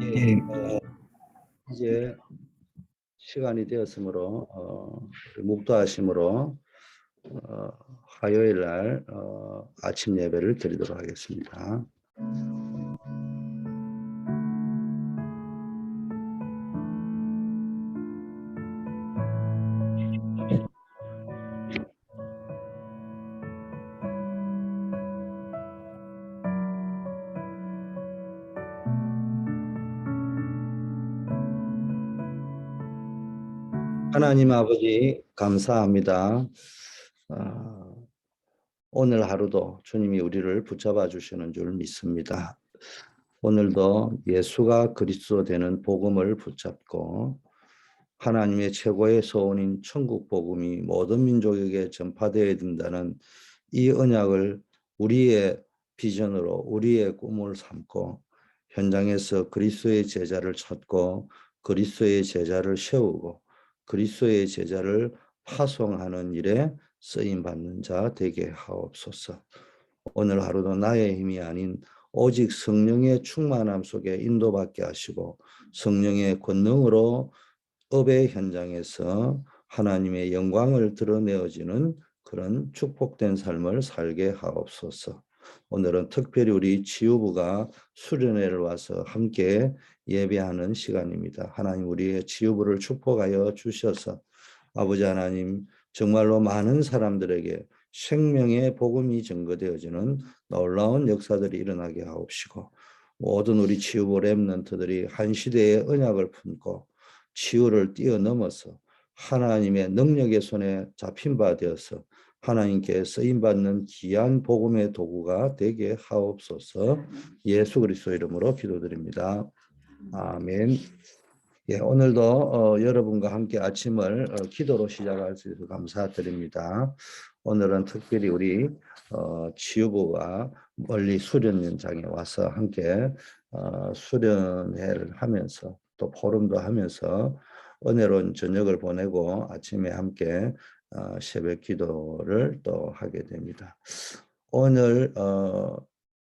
예, 이제 시간이 되었으므로 묵도하심으로 어, 화요일 날 아침 예배를 드리도록 하겠습니다. 하나님 아버지 감사합니다. 오늘 하루도 주님이 우리를 붙잡아 주시는 줄 믿습니다. 오늘도 예수가 그리스도 되는 복음을 붙잡고 하나님의 최고의 소원인 천국 복음이 모든 민족에게 전파되어야 된다는 이 언약을 우리의 비전으로 우리의 꿈을 삼고 현장에서 그리스도의 제자를 찾고 그리스도의 제자를 세우고 그리스도의 제자를 파송하는 일에 쓰임받는 자 되게 하옵소서. 오늘 하루도 나의 힘이 아닌 오직 성령의 충만함 속에 인도받게 하시고 성령의 권능으로 업의 현장에서 하나님의 영광을 드러내어지는 그런 축복된 삶을 살게 하옵소서. 오늘은 특별히 우리 치유부가 수련회를 와서 함께 예배하는 시간입니다. 하나님 우리의 치유부를 축복하여 주셔서 아버지 하나님 정말로 많은 사람들에게 생명의 복음이 증거되어지는 놀라운 역사들이 일어나게 하옵시고 모든 우리 치유부 렘넌트들이 한 시대의 언약을 품고 치유를 뛰어넘어서 하나님의 능력의 손에 잡힌 바 되어서 하나님께 쓰임받는 귀한 복음의 도구가 되게 하옵소서. 예수 그리스도 이름으로 기도드립니다. 아멘. 예, 오늘도 여러분과 함께 아침을 기도로 시작할 수 있어서 감사드립니다. 오늘은 특별히 우리 치유부가 멀리 수련 현장에 와서 함께 수련회를 하면서 또 포럼도 하면서 은혜로운 저녁을 보내고 아침에 함께 새벽 기도를 또 하게 됩니다. 오늘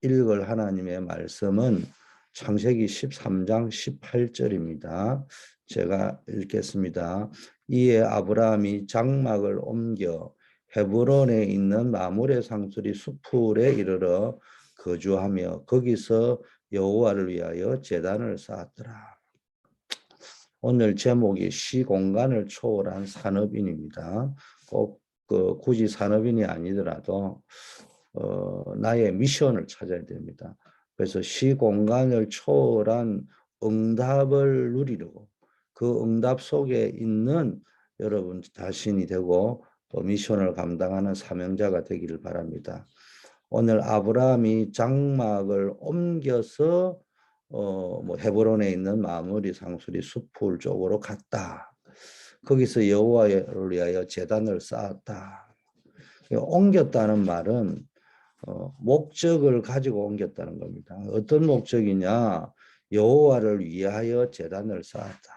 읽을 하나님의 말씀은 창세기 13장 18절입니다. 제가 읽겠습니다. 이에 아브라함이 장막을 옮겨 헤브론에 있는 마므레 상수리 수풀에 이르러 거주하며 거기서 여호와를 위하여 제단을 쌓았더라. 오늘 제목이 시공간을 초월한 산업인입니다. 꼭 굳이 산업인이 아니더라도 나의 미션을 찾아야 됩니다. 그래서 시공간을 초월한 응답을 누리려고 그 응답 속에 있는 여러분 자신이 되고 또 미션을 감당하는 사명자가 되기를 바랍니다. 오늘 아브라함이 장막을 옮겨서 헤브론에 있는 마므리 상수리 수풀 쪽으로 갔다. 거기서 여호와를 위하여 제단을 쌓았다. 옮겼다는 말은 목적을 가지고 옮겼다는 겁니다. 어떤 목적이냐? 여호와를 위하여 제단을 쌓았다.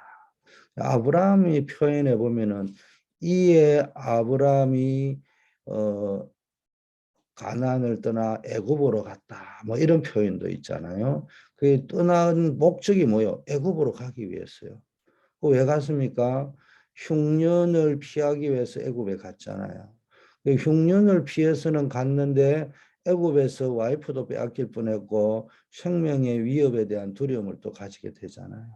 아브라함이 표현해 보면은 이에 아브라함이 가나안을 떠나 애굽으로 갔다. 뭐 이런 표현도 있잖아요. 그 떠난 목적이 뭐요? 애굽으로 가기 위해서요. 왜 갔습니까? 흉년을 피하기 위해서 애굽에 갔잖아요. 흉년을 피해서는 갔는데 애굽에서 와이프도 빼앗길 뻔했고 생명의 위협에 대한 두려움을 또 가지게 되잖아요.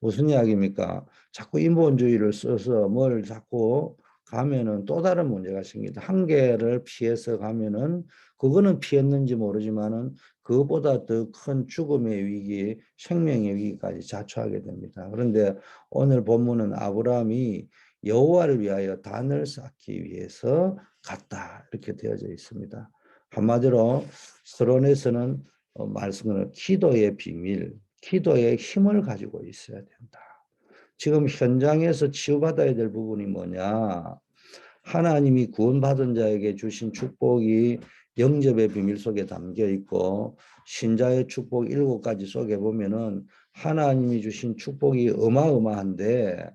무슨 이야기입니까? 자꾸 인본주의를 써서 뭘 자꾸 가면은 또 다른 문제가 생깁니다. 한계를 피해서 가면은 그거는 피했는지 모르지만은 그것보다 더 큰 죽음의 위기, 생명의 위기까지 자초하게 됩니다. 그런데 오늘 본문은 아브라함이 여호와를 위하여 단을 쌓기 위해서 갔다 이렇게 되어져 있습니다. 한마디로 서론에서는 말씀은 기도의 비밀, 기도의 힘을 가지고 있어야 된다. 지금 현장에서 치유받아야 될 부분이 뭐냐? 하나님이 구원받은 자에게 주신 축복이 영접의 비밀 속에 담겨 있고 신자의 축복 7가지 속에 보면은 하나님이 주신 축복이 어마어마한데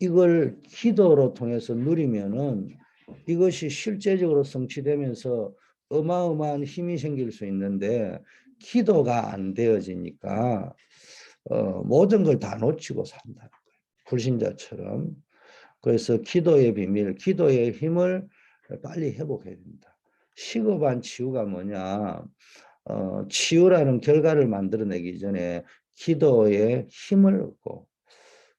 이걸 기도로 통해서 누리면은 이것이 실제적으로 성취되면서 어마어마한 힘이 생길 수 있는데 기도가 안 되어지니까 모든 걸 다 놓치고 산다는 거예요. 불신자처럼. 그래서 기도의 비밀, 기도의 힘을 빨리 회복해야 된다. 시급한 치유가 뭐냐? 치유라는 결과를 만들어내기 전에 기도의 힘을 얻고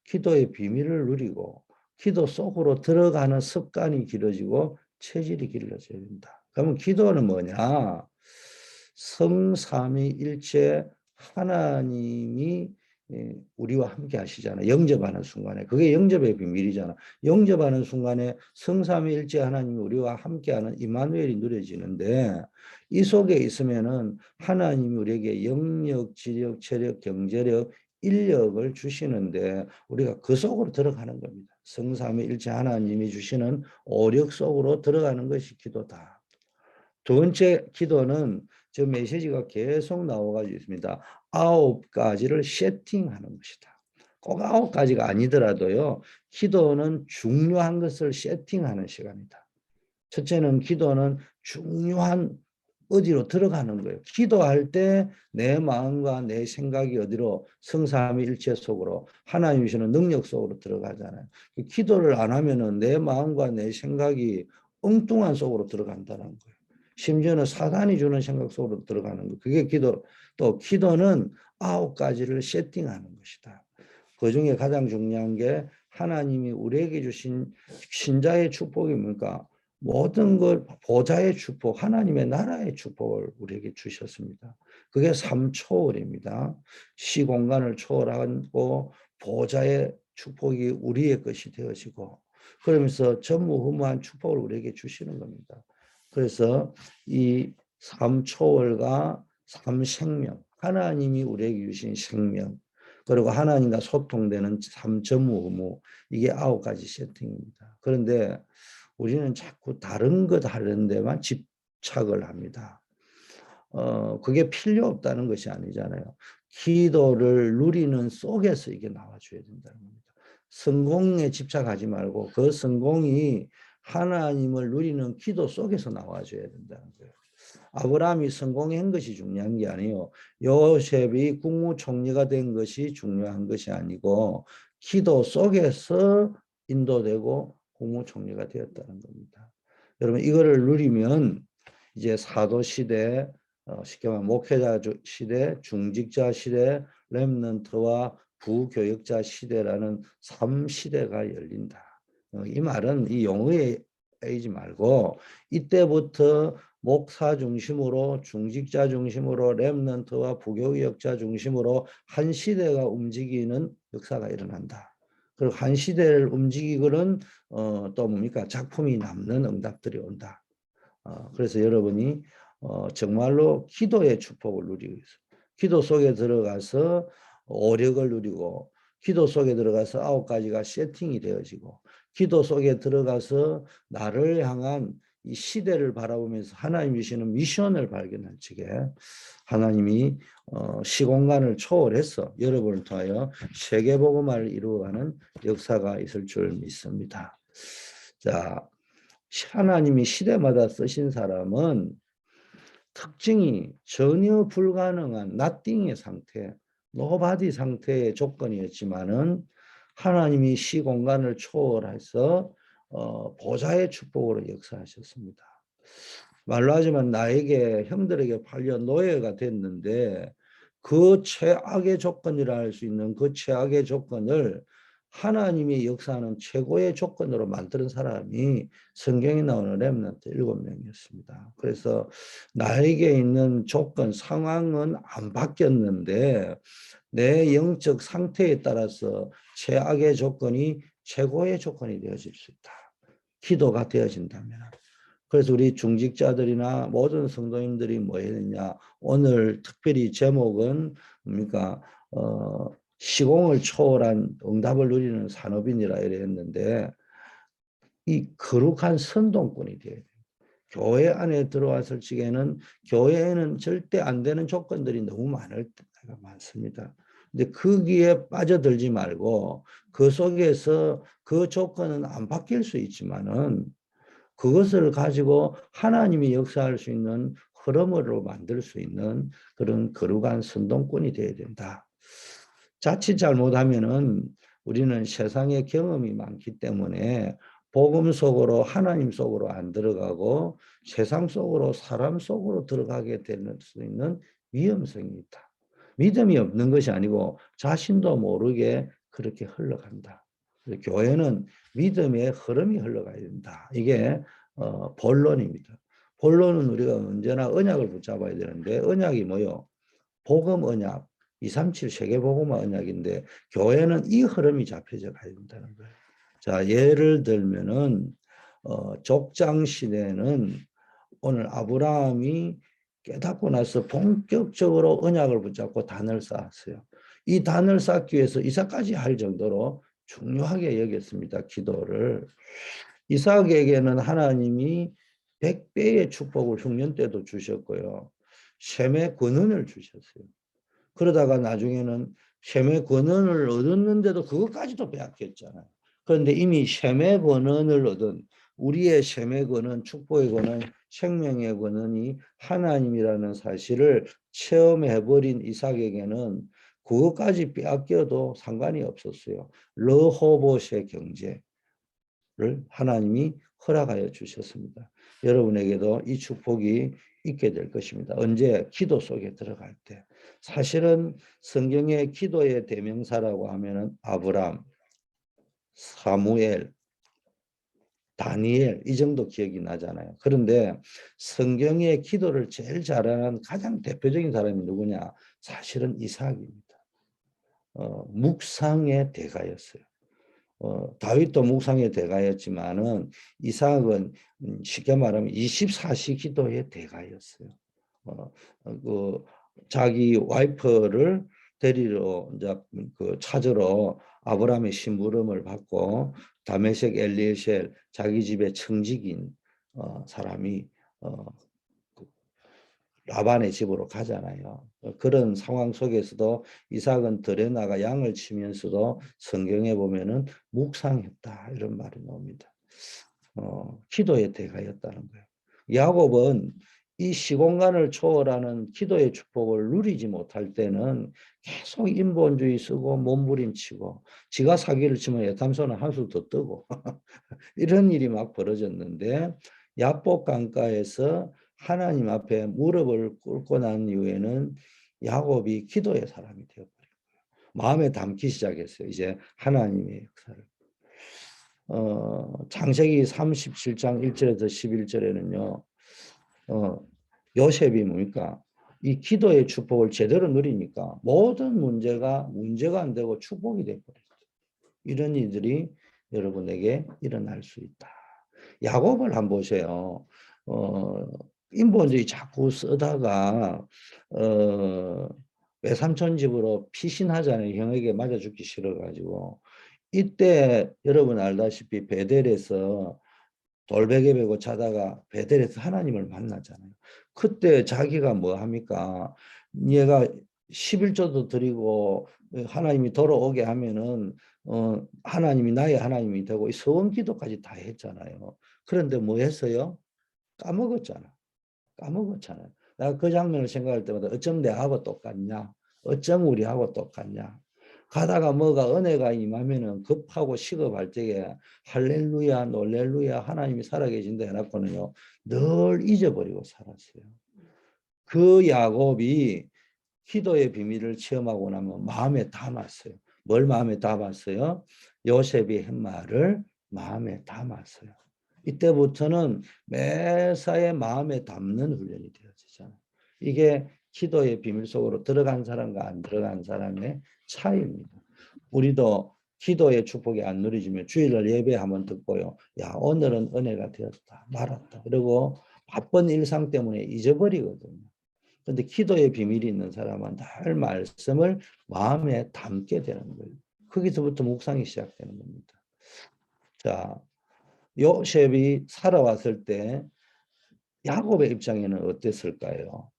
기도의 비밀을 누리고 기도 속으로 들어가는 습관이 길어지고 체질이 길러져야 된다. 그러면 기도는 뭐냐? 성삼위일체 하나님이 우리와 함께 하시잖아요. 영접하는 순간에. 그게 영접의 비밀이잖아. 영접하는 순간에 성삼위일체 하나님이 우리와 함께하는 임마누엘이 누려지는데 이 속에 있으면은 하나님이 우리에게 영력, 지력, 체력, 경제력, 인력을 주시는데 우리가 그 속으로 들어가는 겁니다. 성삼위일체 하나님이 주시는 오력 속으로 들어가는 것이 기도다. 두 번째 기도는 저 메시지가 계속 나와가지고 있습니다. 9가지를 세팅하는 것이다. 꼭 9가지가 아니더라도요. 기도는 중요한 것을 세팅하는 시간이다. 첫째는 기도는 중요한 어디로 들어가는 거예요. 기도할 때 내 마음과 내 생각이 어디로 성삼위일체 속으로 하나님이 주시는 능력 속으로 들어가잖아요. 기도를 안 하면은 내 마음과 내 생각이 엉뚱한 속으로 들어간다는 거예요. 심지어는 사단이 주는 생각 속으로 들어가는 거예요. 그게 기도. 또 기도는 9가지를 세팅하는 것이다. 그중에 가장 중요한 게 하나님이 우리에게 주신 신자의 축복이 뭡니까? 모든 걸 보좌의 축복, 하나님의 나라의 축복을 우리에게 주셨습니다. 그게 삼초월입니다. 시공간을 초월하고 보좌의 축복이 우리의 것이 되어지고 그러면서 전무후무한 축복을 우리에게 주시는 겁니다. 그래서 이 삼초월과 삼생명, 하나님이 우리에게 주신 생명, 그리고 하나님과 소통되는 삼전무후무, 이게 9가지 세팅입니다. 그런데 우리는 자꾸 다른 거 다른 데만 집착을 합니다. 그게 필요 없다는 것이 아니잖아요. 기도를 누리는 속에서 이게 나와줘야 된다는 겁니다. 성공에 집착하지 말고 그 성공이 하나님을 누리는 기도 속에서 나와줘야 된다는 거예요. 아브라함이 성공한 것이 중요한 게 아니에요. 요셉이 국무총리가 된 것이 중요한 것이 아니고 기도 속에서 인도되고 국무총리가 되었다는 겁니다. 여러분 이거를 누리면 이제 사도 시대, 쉽게 말하면 목회자 시대, 중직자 시대, 렘넌트와 부교역자 시대라는 3시대가 열린다. 이 말은 이 용어에 빼지 말고 이때부터 목사 중심으로 중직자 중심으로 렘넌트와 부교역자 중심으로 한 시대가 움직이는 역사가 일어난다. 그리고 한 시대를 움직이고는 또 뭡니까? 작품이 남는 응답들이 온다. 그래서 여러분이 정말로 기도의 축복을 누리고 있어요. 기도 속에 들어가서 오력을 누리고 기도 속에 들어가서 9가지가 세팅이 되어지고 기도 속에 들어가서 나를 향한 이 시대를 바라보면서 하나님이 주시는 미션을 발견할 적에 하나님이 시공간을 초월해서 여러분을 통하여 세계복음화를 이루어가는 역사가 있을 줄 믿습니다. 자, 하나님이 시대마다 쓰신 사람은 특징이 전혀 불가능한 nothing의 상태, nobody 상태의 조건이었지만은 하나님이 시공간을 초월해서 보좌의 축복으로 역사하셨습니다. 말로 하지만 나에게 형들에게 팔려 노예가 됐는데 그 최악의 조건이라 할 수 있는 그 최악의 조건을 하나님이 역사하는 최고의 조건으로 만드는 사람이 성경에 나오는 렘넌트 7명이었습니다. 그래서 나에게 있는 조건, 상황은 안 바뀌었는데 내 영적 상태에 따라서 최악의 조건이 최고의 조건이 되어질 수 있다. 기도가 되어진다면. 그래서 우리 중직자들이나 모든 성도님들이 뭐 해야 되냐. 오늘 특별히 제목은 뭡니까? 시공을 초월한 응답을 누리는 산업인이라 이래 했는데 이 거룩한 선동꾼이 돼야 돼요. 교회 안에 들어왔을 적에는 교회에는 절대 안 되는 조건들이 너무 많을 때가 많습니다. 근데 거기에 빠져들지 말고 그 속에서 그 조건은 안 바뀔 수 있지만은 그것을 가지고 하나님이 역사할 수 있는 흐름으로 만들 수 있는 그런 거룩한 선동꾼이 되어야 된다. 자칫 잘못하면은 우리는 세상에 경험이 많기 때문에 복음 속으로 하나님 속으로 안 들어가고 세상 속으로 사람 속으로 들어가게 될 수 있는 위험성이 있다. 믿음이 없는 것이 아니고 자신도 모르게 그렇게 흘러간다. 교회는 믿음의 흐름이 흘러가야 된다. 이게 본론입니다. 본론은 우리가 언제나 언약을 붙잡아야 되는데 언약이 뭐요? 복음 언약, 237 세계복음화 언약인데 교회는 이 흐름이 잡혀져 가야 된다는 거예요. 자, 예를 들면은 족장 시대는 오늘 아브라함이 깨닫고 나서 본격적으로 언약을 붙잡고 단을 쌓았어요. 이 단을 쌓기 위해서 이삭까지 할 정도로 중요하게 여겼습니다. 기도를. 이삭에게는 하나님이 100배의 축복을 흉년 때도 주셨고요. 셈의 권한을 주셨어요. 그러다가 나중에는 셈의 권한을 얻었는데도 그것까지도 빼앗겼잖아요. 그런데 이미 셈의 권한을 얻은 우리의 셈의 권한, 축복의 권한, 생명의 권한이 하나님이라는 사실을 체험해버린 이삭에게는 그것까지 빼앗겨도 상관이 없었어요. 르호봇의 경제를 하나님이 허락하여 주셨습니다. 여러분에게도 이 축복이 있게 될 것입니다. 언제? 기도 속에 들어갈 때. 사실은 성경의 기도의 대명사라고 하면은 아브람, 사무엘, 다니엘 이 정도 기억이 나잖아요. 그런데 성경의 기도를 제일 잘하는 가장 대표적인 사람이 누구냐? 사실은 이삭입니다. 묵상의 대가였어요. 다윗도 묵상의 대가였지만은 이삭은 쉽게 말하면 24시 기도의 대가였어요. 그 자기 와이프를 데리러 이제 그 찾으러 아브라함의 심부름을 받고 다메섹 엘리에셀 자기 집에 청직인 사람이 라반의 집으로 가잖아요. 그런 상황 속에서도 이삭은 들에 나가 양을 치면서도 성경에 보면은 묵상했다 이런 말이 나옵니다. 기도의 대가였다는 거예요. 야곱은 이 시공간을 초월하는 기도의 축복을 누리지 못할 때는 계속 인본주의 쓰고 몸부림치고 지가 사기를 치면 애탐소는 한 수 더 뜨고 이런 일이 막 벌어졌는데 야복 강가에서 하나님 앞에 무릎을 꿇고 난 이후에는 야곱이 기도의 사람이 되어버린 거예요. 마음에 담기 시작했어요. 이제 하나님의 역사를. 창세기 37장 1절에서 11절에는요. 요셉이 뭡니까? 이 기도의 축복을 제대로 누리니까 모든 문제가 안 되고 축복이 되어버렸어요. 이런 일들이 여러분에게 일어날 수 있다. 야곱을 한번 보세요. 인본주의 자꾸 쓰다가 외삼촌 집으로 피신하잖아요. 형에게 맞아 죽기 싫어가지고. 이때 여러분 알다시피 베델에서 돌베개 베고 자다가 베델에서 하나님을 만나잖아요. 그때 자기가 뭐 합니까? 얘가 11조도 드리고 하나님이 돌아오게 하면은 하나님이 나의 하나님이 되고 서원 기도까지 다 했잖아요. 그런데 뭐 했어요? 까먹었잖아. 까먹었잖아요. 내가 그 장면을 생각할 때마다 어쩜 내하고 똑같냐? 어쩜 우리하고 똑같냐? 가다가 뭐가 은혜가 임하면은 급하고 시급할 때에 할렐루야, 놀렐루야, 하나님이 살아계신다 해놓고는요, 늘 잊어버리고 살았어요. 그 야곱이 기도의 비밀을 체험하고 나면 마음에 담았어요. 뭘 마음에 담았어요? 요셉이 한 말을 마음에 담았어요. 이때부터는 매사에 마음에 담는 훈련이 되어지잖아요. 이게 기도의 비밀 속으로 들어간 사람과 안 들어간 사람의 차이입니다. 우리도 기도의 축복이 안 누려지면 주일날 예배 한번 듣고요. 야, 오늘은 은혜가 되었다, 말았다. 그리고 바쁜 일상 때문에 잊어버리거든요. 그런데 기도의 비밀이 있는 사람은 늘 말씀을 마음에 담게 되는 거예요. 거기서부터 묵상이 시작되는 겁니다. 자, 요셉이 살아왔을 때 야곱의 입장에는 어땠을까요?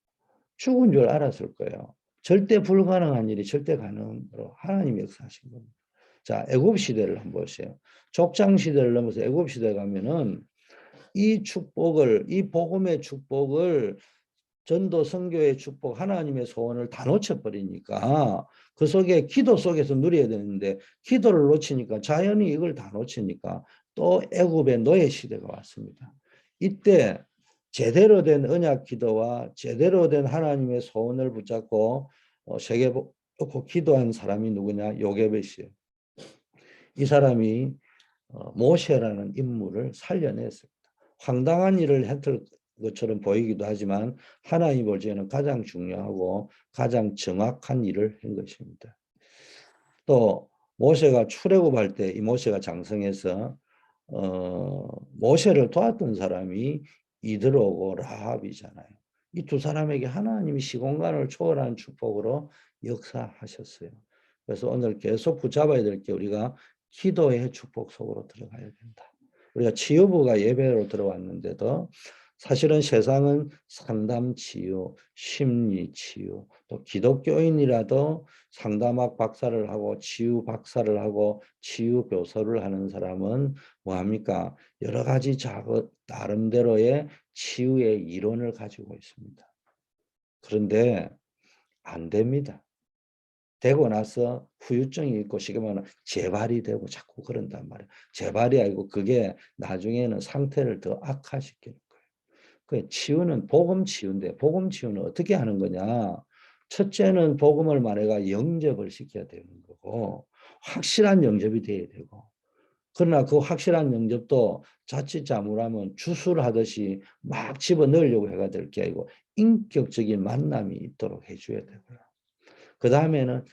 죽은 줄 알았을 거예요. 절대 불가능한 일이 절대 가능으로 하나님이 역사하신 겁니다. 자, 애굽 시대를 한번 보세요. 족장 시대를 넘어서 애굽 시대 가면은 이 축복을, 이 복음의 축복을 전도 선교의 축복 하나님의 소원을 다 놓쳐버리니까 그 속에 기도 속에서 누려야 되는데 기도를 놓치니까 자연히 이걸 다 놓치니까 또 애굽의 노예 시대가 왔습니다. 이때 제대로 된 언약 기도와 제대로 된 하나님의 소원을 붙잡고 세계 놓고 기도한 사람이 누구냐? 요게벳이에요. 이 사람이 모세라는 인물을 살려냈습니다. 황당한 일을 했을 것처럼 보이기도 하지만 하나님 볼 때는 가장 중요하고 가장 정확한 일을 한 것입니다. 또 모세가 출애굽할 때 이 모세가 장성해서 모세를 도왔던 사람이 이드로고 라합이잖아요. 이 두 사람에게 하나님이 시공간을 초월한 축복으로 역사하셨어요. 그래서 오늘 계속 붙잡아야 될 게 우리가 기도의 축복 속으로 들어가야 된다. 우리가 치유부가 예배로 들어왔는데도 사실은 세상은 상담 치유, 심리 치유, 또 기독교인이라도 상담학 박사를 하고 치유 박사를 하고 치유 교수를 하는 사람은 뭐합니까? 여러 가지 나름대로의 치유의 이론을 가지고 있습니다. 그런데 안 됩니다. 되고 나서 후유증이 있고 쉽게 말하면 재발이 되고 자꾸 그런단 말이에요. 재발이 아니고 그게 나중에는 상태를 더 악화시키는 거예요. 그 치유는 복음 치유인데 복음 치유는 어떻게 하는 거냐? 첫째는 복음을 말해가 영접을 시켜야 되는 거고 확실한 영접이 돼야 되고 그러나 그 확실한 영접도 자칫 잘못하면 주술하듯이 막 집어넣으려고 해가 될 게 아니고 인격적인 만남이 있도록 해줘야 되고요. 그 다음에는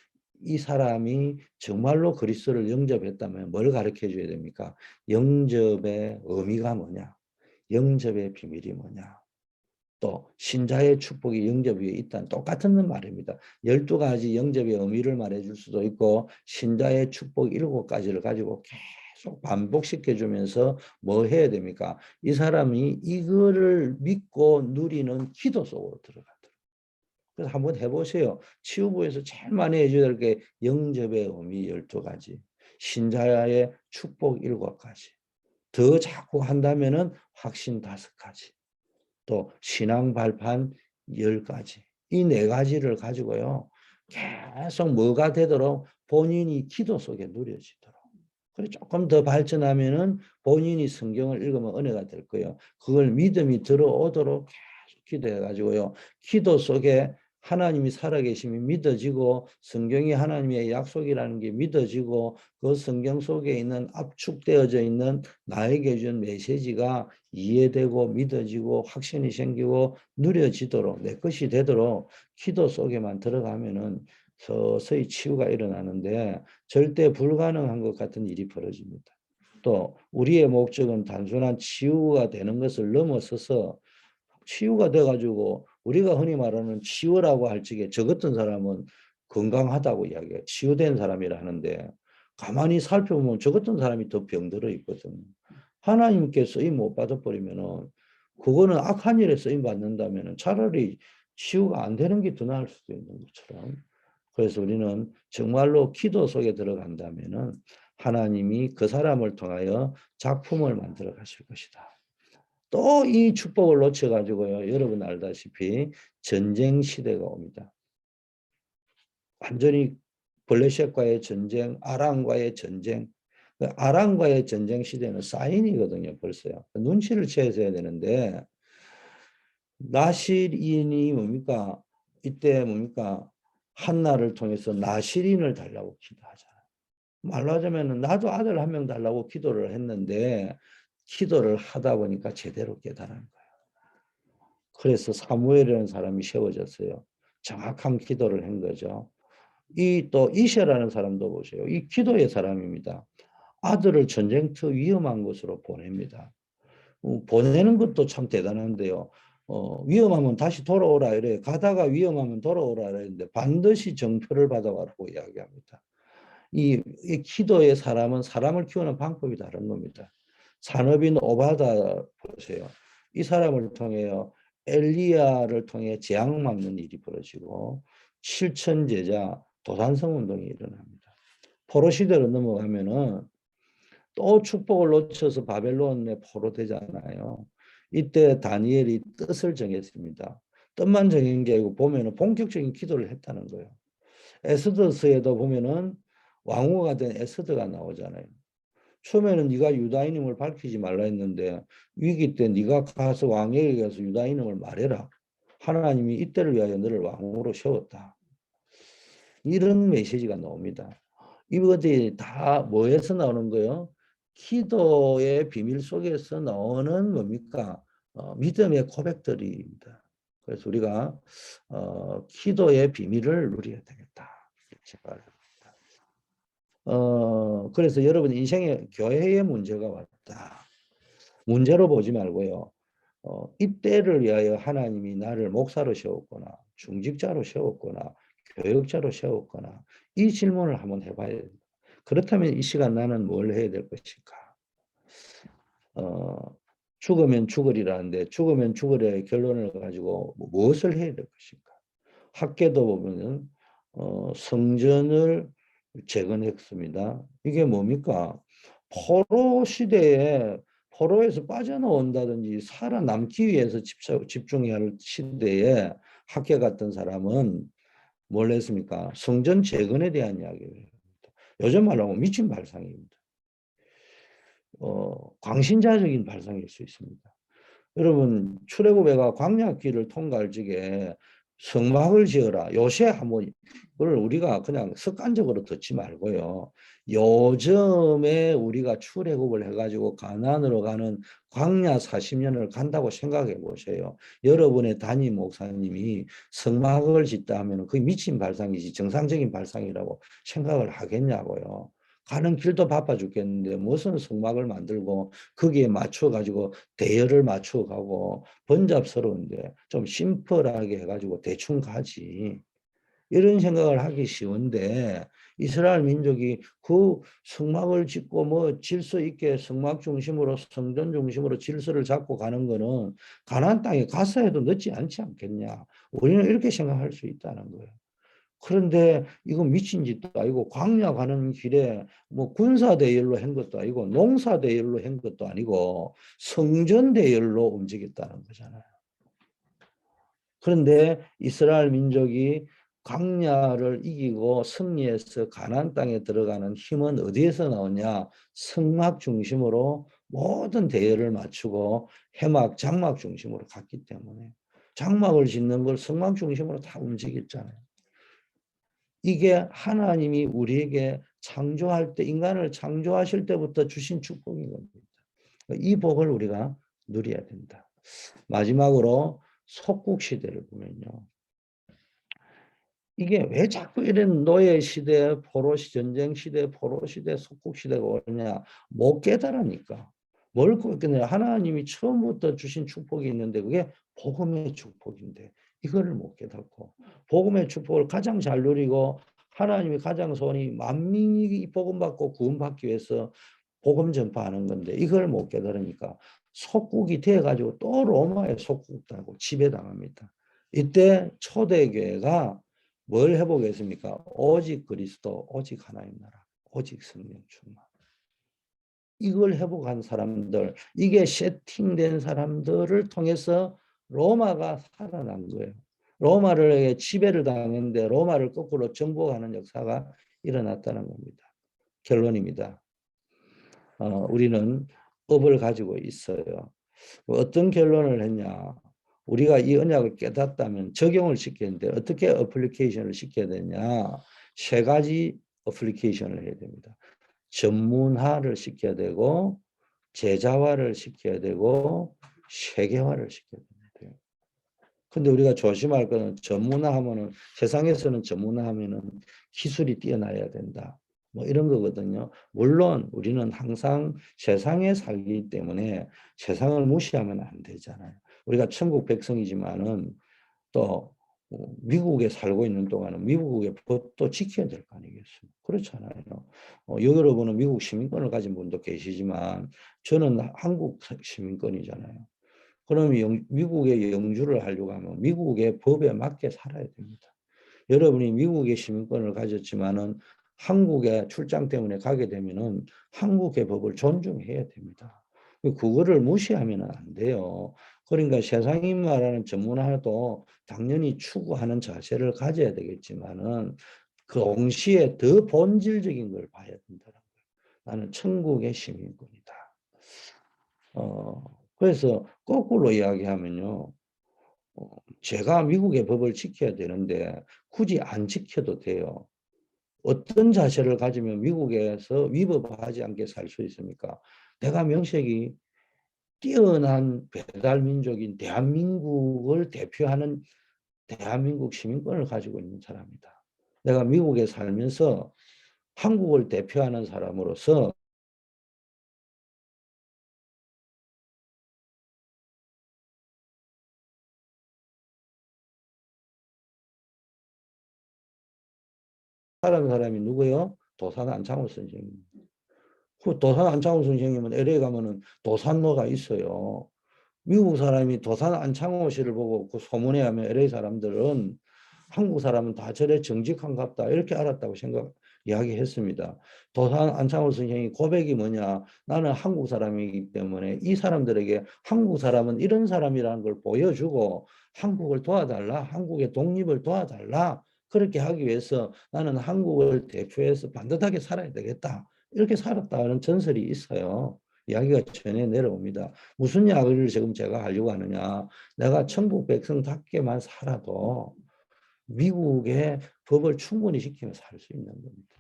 이 사람이 정말로 그리스도를 영접했다면 뭘 가르쳐 줘야 됩니까? 영접의 의미가 뭐냐? 영접의 비밀이 뭐냐? 또 신자의 축복이 영접 위에 있다는 똑같은 말입니다. 12가지 영접의 의미를 말해줄 수도 있고 신자의 축복 7가지를 가지고 계속 반복시켜주면서 뭐 해야 됩니까? 이 사람이 이거를 믿고 누리는 기도 속으로 들어가더라고요. 그래서 한번 해보세요. 치유부에서 제일 많이 해줘야 될 게 영접의 의미 12가지, 신자의 축복 7가지, 더 자꾸 한다면은 확신 5가지, 또 신앙 발판 10가지. 이 4가지를 가지고요. 계속 뭐가 되도록 본인이 기도 속에 누려지도록. 그래 조금 더 발전하면은 본인이 성경을 읽으면 은혜가 될 거예요. 그걸 믿음이 들어오도록 계속 기도해 가지고요. 기도 속에 하나님이 살아계심이 믿어지고 성경이 하나님의 약속이라는 게 믿어지고 그 성경 속에 있는 압축되어져 있는 나에게 준 메시지가 이해되고 믿어지고 확신이 생기고 누려지도록 내 것이 되도록 기도 속에만 들어가면은 서서히 치유가 일어나는데 절대 불가능한 것 같은 일이 벌어집니다. 또 우리의 목적은 단순한 치유가 되는 것을 넘어서서 치유가 돼가지고 우리가 흔히 말하는 치유라고 할 적에 저 같은 사람은 건강하다고 이야기해요. 치유된 사람이라 하는데 가만히 살펴보면 저 같은 사람이 더 병들어 있거든요. 하나님께 쓰임 못 받아버리면은 그거는 악한 일에 쓰임 받는다면은 차라리 치유가 안 되는 게 더 나을 수도 있는 것처럼. 그래서 우리는 정말로 기도 속에 들어간다면은 하나님이 그 사람을 통하여 작품을 만들어 가실 것이다. 또 이 축복을 놓쳐가지고요. 여러분 알다시피 전쟁 시대가 옵니다. 완전히 블레셋과의 전쟁, 아람과의 전쟁. 아람과의 전쟁 시대는 사인이거든요. 벌써요. 눈치를 채야 되는데 나실인이 뭡니까? 이때 뭡니까? 한나를 통해서 나실인을 달라고 기도하잖아요. 말로 하자면 나도 아들 한 명 달라고 기도를 했는데 기도를 하다 보니까 제대로 깨달은 거예요. 그래서 사무엘이라는 사람이 세워졌어요. 정확한 기도를 한 거죠. 이 또 이세라는 사람도 보세요. 이 기도의 사람입니다. 아들을 전쟁터 위험한 곳으로 보냅니다. 보내는 것도 참 대단한데요. 위험하면 다시 돌아오라 이래. 가다가 위험하면 돌아오라 이랬는데 반드시 정표를 받아와라고 이야기합니다. 이 기도의 사람은 사람을 키우는 방법이 다른 겁니다. 산업인 오바다 보세요. 이 사람을 통해요. 엘리야를 통해 재앙 막는 일이 벌어지고 7천 제자 도산성 운동이 일어납니다. 포로 시대로 넘어가면은 또 축복을 놓쳐서 바벨론에 포로되잖아요. 이때 다니엘이 뜻을 정했습니다. 뜻만 정한 게 아니고 보면은 본격적인 기도를 했다는 거예요. 에스더서에도 보면은 왕후가 된 에스더가 나오잖아요. 처음에는 네가 유다인임을 밝히지 말라 했는데 위기 때 네가 가서 왕에게 가서 유다인임을 말해라. 하나님이 이때를 위하여 너를 왕으로 세웠다. 이런 메시지가 나옵니다. 이것들이 다 뭐에서 나오는 거예요? 기도의 비밀 속에서 나오는 뭡니까? 믿음의 고백들입니다. 그래서 우리가 기도의 비밀을 누려야 되겠다. 그래서 여러분 인생에 교회의 문제가 왔다. 문제로 보지 말고요. 이때를 위하여 하나님이 나를 목사로 세웠거나 중직자로 세웠거나 교육자로 세웠거나 이 질문을 한번 해봐야 됩니다. 그렇다면 이 시간 나는 뭘 해야 될 것인가? 어, 죽으면 죽으리라는데 죽으면 죽으리의 결론을 가지고 무엇을 해야 될 것인가? 학계도 보면은 성전을 재건했습니다. 이게 뭡니까? 포로 시대에 포로에서 빠져나온다든지 살아남기 위해서 집중해야 할 시대에 학계 같은 사람은 뭘 했습니까? 성전 재건에 대한 이야기를. 요즘 말로 하면 미친 발상입니다. 광신자적인 발상일 수 있습니다. 여러분 출애굽해가 광야길을 통과할 적에 성막을 지어라. 요새 한번 그걸 우리가 그냥 습관적으로 듣지 말고요. 요즘에 우리가 출애굽을 해가지고 가나안으로 가는 광야 40년을 간다고 생각해 보세요. 여러분의 담임 목사님이 성막을 짓다 하면 그게 미친 발상이지 정상적인 발상이라고 생각을 하겠냐고요. 가는 길도 바빠 죽겠는데 무슨 성막을 만들고 거기에 맞춰 가지고 대열을 맞춰 가고 번잡스러운데 좀 심플하게 해가지고 대충 가지. 이런 생각을 하기 쉬운데 이스라엘 민족이 그 성막을 짓고 뭐 질서 있게 성막 중심으로 성전 중심으로 질서를 잡고 가는 거는 가나안 땅에 가서 해도 늦지 않지 않겠냐. 우리는 이렇게 생각할 수 있다는 거예요. 그런데 이거 미친 짓도 아니고 광야 가는 길에 뭐 군사 대열로 한 것도 아니고 농사 대열로 한 것도 아니고 성전 대열로 움직였다는 거잖아요. 그런데 이스라엘 민족이 광야를 이기고 승리해서 가나안 땅에 들어가는 힘은 어디에서 나오냐? 성막 중심으로 모든 대열을 맞추고 해막, 장막 중심으로 갔기 때문에 장막을 짓는 걸 성막 중심으로 다 움직였잖아요. 이게 하나님이 우리에게 창조할 때 인간을 창조하실 때부터 주신 축복인 겁니다. 이 복을 우리가 누려야 된다. 마지막으로 속국 시대를 보면요. 이게 왜 자꾸 이런 노예 시대, 포로 전쟁 시대, 포로 시대, 속국 시대가 오느냐? 못 깨달으니까. 뭘 깨달으냐? 하나님이 처음부터 주신 축복이 있는데 그게 복음의 축복인데 이거를 못 깨닫고 복음의 축복을 가장 잘 누리고 하나님이 가장 소원이 만민이 복음 받고 구원 받기 위해서 복음 전파하는 건데 이걸 못 깨달으니까 속국이 되어 가지고 또 로마의 속국하고 지배당합니다. 이때 초대교회가 뭘 해보겠습니까? 오직 그리스도, 오직 하나님 나라, 오직 성령 충만. 이걸 회복한 사람들, 이게 세팅된 사람들을 통해서 로마가 살아난 거예요. 로마를 지배를 당했는데 로마를 거꾸로 정복하는 역사가 일어났다는 겁니다. 결론입니다. 우리는 업을 가지고 있어요. 어떤 결론을 했냐? 우리가 이 언약을 깨닫다면 적용을 시키는데 어떻게 어플리케이션을 시켜야 되냐? 세 가지 어플리케이션을 해야 됩니다. 전문화를 시켜야 되고 제자화를 시켜야 되고 세계화를 시켜야 돼요. 근데 우리가 조심할 거는 전문화하면은 세상에서는 전문화하면은 기술이 뛰어나야 된다. 뭐 이런 거거든요. 물론 우리는 항상 세상에 살기 때문에 세상을 무시하면 안 되잖아요. 우리가 천국 백성이지만은 또 미국에 살고 있는 동안은 미국의 법도 지켜야 될 거 아니겠습니까? 그렇잖아요. 여러분은 미국 시민권을 가진 분도 계시지만 저는 한국 시민권이잖아요. 그러면 미국에 영주를 하려고 하면 미국의 법에 맞게 살아야 됩니다. 여러분이 미국의 시민권을 가졌지만은 한국에 출장 때문에 가게 되면은 한국의 법을 존중해야 됩니다. 그거를 무시하면 안 돼요. 그러니까 세상이 말하는 전문화도 당연히 추구하는 자세를 가져야 되겠지만은 그 동시에 더 본질적인 걸 봐야 된다는 거예요. 나는 천국의 시민권이다. 그래서 거꾸로 이야기하면요. 제가 미국의 법을 지켜야 되는데 굳이 안 지켜도 돼요. 어떤 자세를 가지면 미국에서 위법하지 않게 살 수 있습니까? 내가 명색이 뛰어난 배달민족인 대한민국을 대표하는 대한민국 시민권을 가지고 있는 사람이다. 내가 미국에 살면서 한국을 대표하는 사람으로서 살아는 사람이 누구예요? 도산 안창호 선생님. 그 도산 안창호 선생님은 LA 가면은 도산로가 있어요. 미국 사람이 도산 안창호 씨를 보고 그 소문에 하면 LA 사람들은 한국 사람은 다 저래 정직한갑다 이렇게 알았다고 이야기했습니다. 도산 안창호 선생이 고백이 뭐냐? 나는 한국 사람이기 때문에 이 사람들에게 한국 사람은 이런 사람이라는 걸 보여주고 한국을 도와달라, 한국의 독립을 도와달라. 그렇게 하기 위해서 나는 한국을 대표해서 반듯하게 살아야 되겠다. 이렇게 살았다는 전설이 있어요. 이야기가 전해 내려옵니다. 무슨 이야기를 지금 제가 하려고 하느냐. 내가 천국 백성답게만 살아도 미국의 법을 충분히 지키며 살 수 있는 겁니다.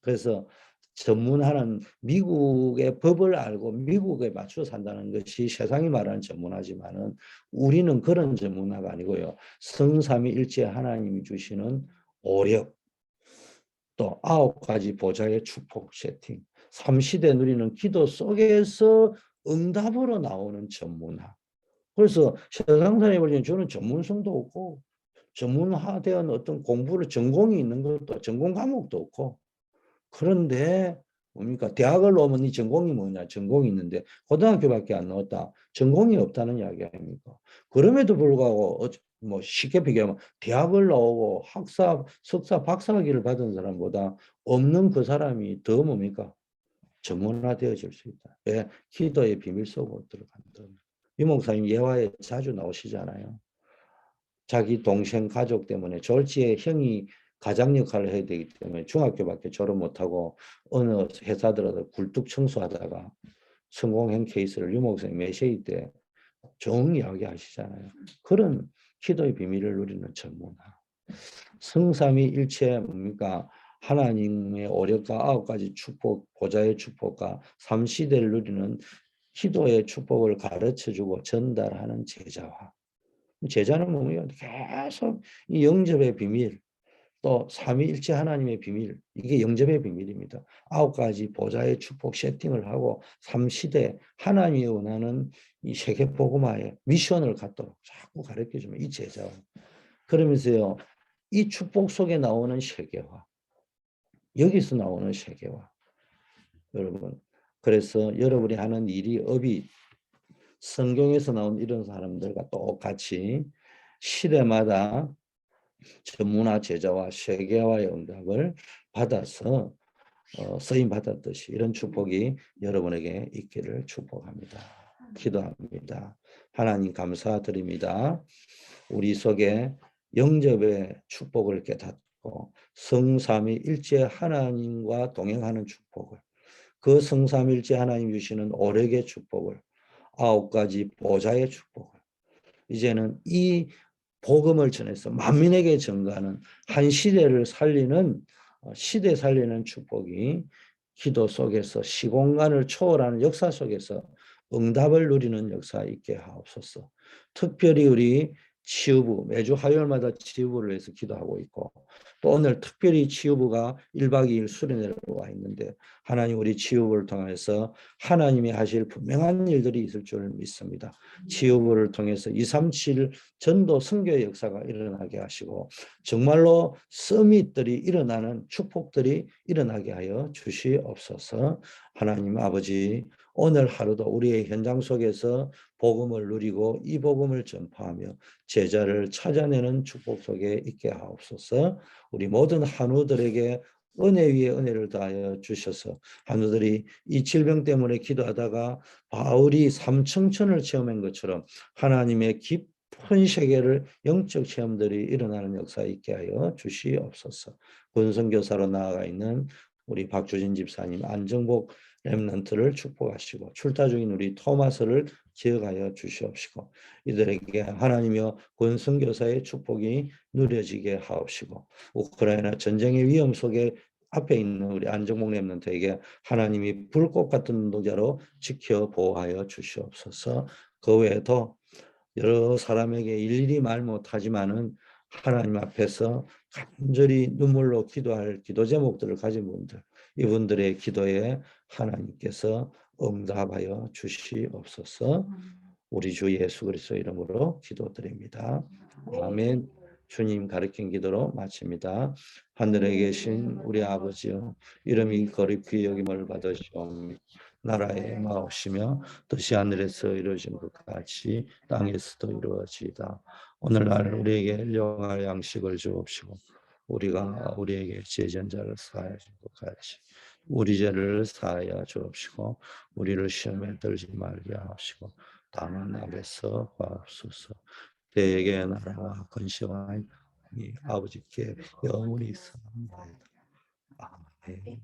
그래서 전문화는 미국의 법을 알고 미국에 맞춰 산다는 것이 세상이 말하는 전문화지만은 우리는 그런 전문화가 아니고요. 성삼위일체 하나님이 주시는 오력, 또 9가지 보좌의 축복 세팅, 삼시대 누리는 기도 속에서 응답으로 나오는 전문화. 그래서 세상 사람이 보면 저는 전문성도 없고 전문화된 어떤 공부를 전공이 있는 것도 전공 과목도 없고 그런데 뭡니까? 대학을 나오면 네 전공이 뭐냐? 전공이 있는데 고등학교밖에 안 나왔다. 전공이 없다는 이야기 아닙니까? 그럼에도 불구하고 뭐 쉽게 비교하면 대학을 나오고 학사, 석사, 박사학위를 받은 사람보다 없는 그 사람이 더 뭡니까? 전문화되어질 수 있다. 왜? 기도의 비밀 속으로 들어간다. 유 목사님 예화에 자주 나오시잖아요. 자기 동생 가족 때문에 졸지에 형이 가장 역할을 해야 되기 때문에 중학교밖에 졸업 못하고 어느 회사 들어서 굴뚝 청소하다가 성공한 케이스를 유 목사님 메시지 때 정 이야기하시잖아요. 그런 기도의 비밀을 누리는 전문화. 성삼위일체 뭡니까? 하나님의 오력과 9가지 축복, 보좌의 축복과 삼시대를 누리는 기도의 축복을 가르쳐주고 전달하는 제자화. 제자는 뭐예요? 계속 이 영접의 비밀, 또 삼위일체 하나님의 비밀, 이게 영접의 비밀입니다. 9가지 보좌의 축복 세팅을 하고 삼시대 하나님이 원하는 이 세계 복음화의 미션을 갖도록 자꾸 가르쳐주면 이 제자. 그러면서요, 이 축복 속에 나오는 세계화, 여기서 나오는 세계화. 여러분, 그래서 여러분이 하는 일이 업이 성경에서 나온 이런 사람들과 똑같이 시대마다 전문화 제자와 세계화의 응답을 받아서 쓰임 받았듯이 이런 축복이 여러분에게 있기를 축복합니다. 기도합니다. 하나님 감사드립니다. 우리 속에 영접의 축복을 깨닫고 성삼위일체 하나님과 동행하는 축복을, 그 성삼위일체 하나님 주시는 오력의 축복을, 9가지 보좌의 축복을, 이제는 이 복음을 전해서 만민에게 전가하는 한 시대를 살리는 시대 살리는 축복이 기도 속에서 시공간을 초월하는 역사 속에서 응답을 누리는 역사 있게 하옵소서. 특별히 우리 치유부 매주 화요일마다 치유부를 위해서 기도하고 있고 또 오늘 특별히 치유부가 1박 2일 수련회로 와 있는데 하나님 우리 치유부를 통해서 하나님이 하실 분명한 일들이 있을 줄 믿습니다. 치유부를 통해서 237 전도 선교의 역사가 일어나게 하시고 정말로 서밋들이 일어나는 축복들이 일어나게 하여 주시옵소서. 하나님 아버지 오늘 하루도 우리의 현장 속에서 복음을 누리고 이 복음을 전파하며 제자를 찾아내는 축복 속에 있게 하옵소서. 우리 모든 한우들에게 은혜 위에 은혜를 더하여 주셔서 한우들이 이 질병 때문에 기도하다가 바울이 삼청천을 체험한 것처럼 하나님의 깊은 세계를 영적 체험들이 일어나는 역사 있게 하여 주시옵소서. 권선교사로 나아가 있는 우리 박주진 집사님, 안정복 렘넌트를 축복하시고 출타 중인 우리 토마스를 기억하여 주시옵시고 이들에게 하나님여 권선교사의 축복이 누려지게 하옵시고 우크라이나 전쟁의 위험 속에 앞에 있는 우리 안정복 렘넌트에게 하나님이 불꽃 같은 운동자로 지켜 보호하여 주시옵소서. 그 외에도 여러 사람에게 일일이 말 못하지만은 하나님 앞에서 간절히 눈물로 기도할 기도 제목들을 가진 분들, 이분들의 기도에 하나님께서 응답하여 주시옵소서. 우리 주 예수 그리스도 이름으로 기도드립니다. 아멘. 주님 가르친 기도로 마칩니다. 하늘에 계신 우리 아버지여, 이름이 거룩히 여김을 받으시옵니 나라의 마옵시며 뜻이 하늘에서 이루어진 것 같이 땅에서도 이루어지이다. 오늘날 우리에게 일용할 양식을 주옵시고 우리가 우리에게 죄진 자를 사하여 준 것 같이 우리 죄를 사하여 주옵시고 우리를 시험에 들지 말게 하옵시고 다만 앞에서 구하옵소서. 대개 나라와 권세와 이 아버지께 영원히 있사옵나이다. 아멘.